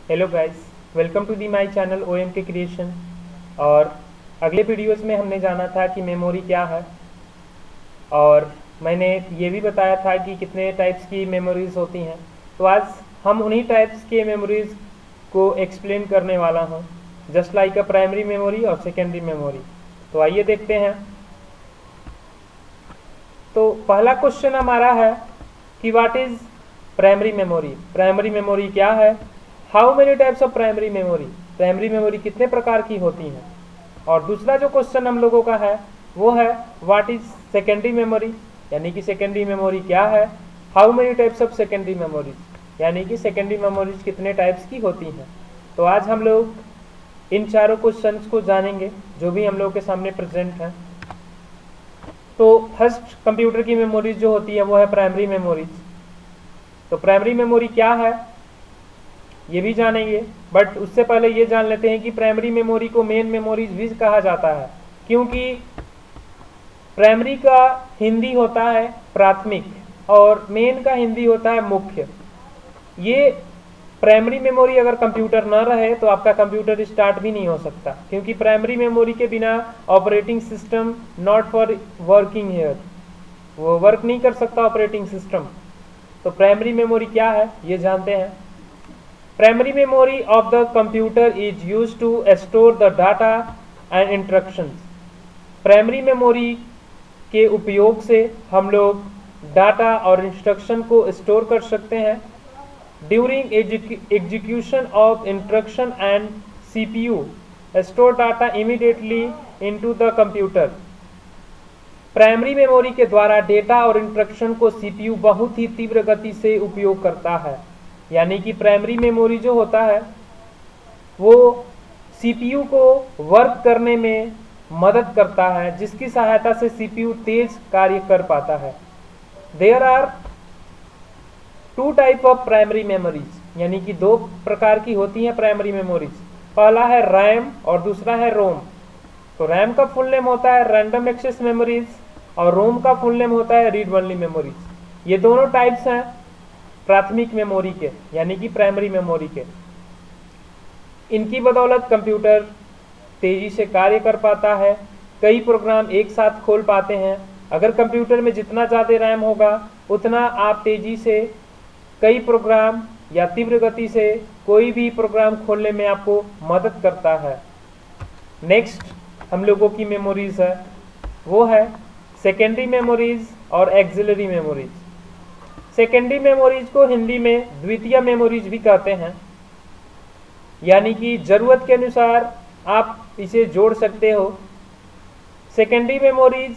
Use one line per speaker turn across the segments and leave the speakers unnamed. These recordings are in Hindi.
Hello guys, welcome to the my channel OMK creation. और अगले वीडियोस में हमने जाना था कि मेमोरी क्या है, और मैंने ये भी बताया था कि कितने टाइप्स की मेमोरीज होती हैं। तो आज हम उन्हीं टाइप्स के मेमोरीज को एक्सप्लेन करने वाला हूँ, just like a primary memory और सेकेंडरी मेमोरी। तो आइए देखते हैं। तो पहला क्वेश्चन हमारा है कि what is primary memory. Primary memory क्या है? How many types of primary memory, primary memory कितने प्रकार की होती हैं। और दूसरा जो क्वेश्चन हम लोगों का है वो है व्हाट इज सेकेंडरी मेमोरी, यानी कि सेकेंडरी मेमोरी क्या है। How many types of secondary memories, यानी कि सेकेंडरी मेमोरीज कितने टाइप्स की होती हैं। तो आज हम लोग इन चारों क्वेश्चंस को जानेंगे जो भी हम लोग के सामने प्रेजेंट हैं। तो फर्स्ट कंप्यूटर की मेमोरीज जो होती है वो है प्राइमरी मेमोरीज। तो प्राइमरी मेमोरी क्या है ये भी जानेंगे, बट उससे पहले ये जान लेते हैं कि प्राइमरी मेमोरी को मेन मेमोरीज भी कहा जाता है, क्योंकि प्राइमरी का हिंदी होता है प्राथमिक और मेन का हिंदी होता है मुख्य। ये प्राइमरी मेमोरी अगर कंप्यूटर ना रहे तो आपका कंप्यूटर स्टार्ट भी नहीं हो सकता, क्योंकि प्राइमरी मेमोरी के बिना operating system not for working here, वो वर्क नहीं कर सकता ऑपरेटिंग सिस्टम। तो प्राइमरी मेमोरी क्या है ये जानते हैं। Primary memory of the computer is used to store the data and instructions. Primary memory के उपयोग से हम लोग डाटा और इंस्ट्रक्शन को स्टोर कर सकते हैं। During execution of instruction and CPU store data immediately into the computer. Primary memory के द्वारा डेटा और इंस्ट्रक्शन को CPU बहुत ही तीव्र गति से उपयोग करता है, यानी कि प्राइमरी मेमोरी जो होता है वो CPU को वर्क करने में मदद करता है, जिसकी सहायता से CPU तेज कार्य कर पाता है। There are two type of primary memories, यानी कि दो प्रकार की होती हैं प्राइमरी मेमोरीज। पहला है रैम और दूसरा है रोम। तो रैम का फुल नेम होता है रैंडम एक्सेस मेमोरीज और रोम का फुल नेम होता है रीड ओनली मेमोरीज। ये दोनों टाइप्स हैं प्राथमिक मेमोरी के, यानी कि प्राइमरी मेमोरी के। इनकी बदौलत कंप्यूटर तेजी से कार्य कर पाता है, कई प्रोग्राम एक साथ खोल पाते हैं। अगर कंप्यूटर में जितना ज़्यादा रैम होगा उतना आप तेजी से कई प्रोग्राम या तीव्र गति से कोई भी प्रोग्राम खोलने में आपको मदद करता है। नेक्स्ट हम लोगों की मेमोरीज है वो है सेकेंडरी मेमोरीज और एक्सिलरी मेमोरीज। सेकेंडरी मेमोरीज को हिंदी में द्वितीय मेमोरीज भी कहते हैं, यानी कि जरूरत के अनुसार आप इसे जोड़ सकते हो। सेकेंडरी मेमोरीज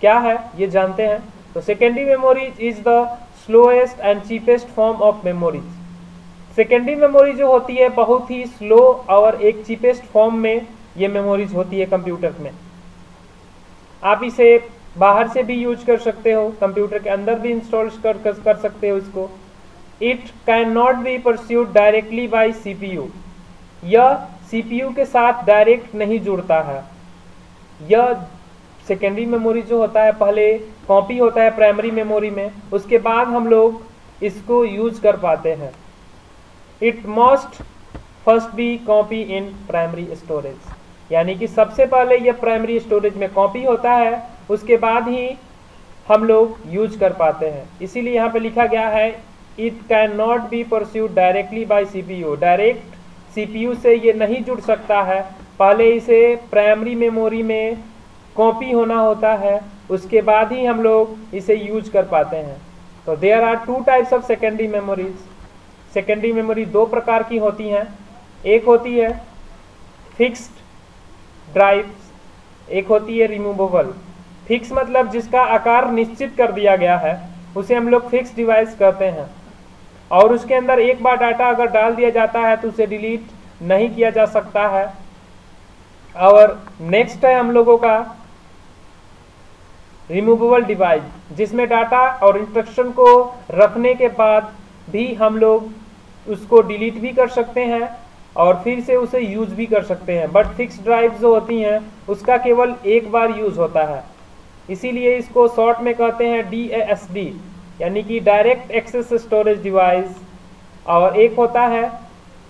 क्या है ये जानते हैं। तो secondary memories is the slowest and cheapest form of memories. Secondary memory जो होती है बहुत ही स्लो और एक चीपेस्ट फॉर्म में ये मेमोरीज होती है कंप्यूटर में। आप इसे बाहर से भी यूज कर सकते हो, कंप्यूटर के अंदर भी इंस्टॉल कर सकते हो इसको। It can not be pursued directly by CPU। यह CPU के साथ डायरेक्ट नहीं जुड़ता है। यह सेकेंडरी मेमोरी जो होता है पहले कॉपी होता है प्राइमरी मेमोरी में, उसके बाद हम लोग इसको यूज कर पाते हैं। It must first be copy in primary storage, यानी कि सबसे पहले यह प्राइमरी स्टोरेज में कॉपी होता है, उसके बाद ही हम लोग यूज कर पाते हैं। इसीलिए यहाँ पे लिखा गया है it can not be pursued directly by CPU। Direct CPU से ये नहीं जुड़ सकता है, पहले इसे प्राइमरी मेमोरी में कॉपी होना होता है, उसके बाद ही हम लोग इसे यूज कर पाते हैं। तो there are two types of secondary memories. Secondary memory दो प्रकार की होती हैं, एक होती है फिक्स्ड ड्राइव, एक होती है रिमूवेबल। फिक्स मतलब जिसका आकार निश्चित कर दिया गया है उसे हम लोग फिक्स डिवाइस कहते हैं, और उसके अंदर एक बार डाटा अगर डाल दिया जाता है तो उसे डिलीट नहीं किया जा सकता है। और नेक्स्ट है हम लोगों का रिमूवेबल डिवाइस, जिसमें डाटा और इंस्ट्रक्शन को रखने के बाद भी हम लोग उसको डिलीट भी कर सकते हैं और फिर से उसे यूज भी कर सकते हैं। बट फिक्स ड्राइव जो होती हैं उसका केवल एक बार यूज होता है, इसीलिए इसको शॉर्ट में कहते हैं DASD, यानी कि डायरेक्ट एक्सेस स्टोरेज डिवाइस। और एक होता है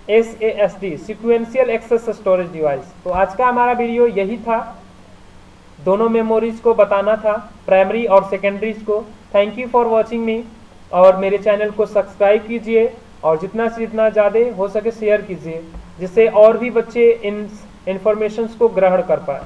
SASD, sequential access storage device. तो आज का हमारा वीडियो यही था, दोनों मेमोरीज को बताना था, प्राइमरी और सेकेंडरीज को। थैंक यू फॉर वॉचिंग मी, और मेरे चैनल को सब्सक्राइब कीजिए और जितना से जितना ज़्यादा हो सके शेयर कीजिए, जिससे और भी बच्चे इन इन्फॉर्मेशंस को ग्रहण कर पाए।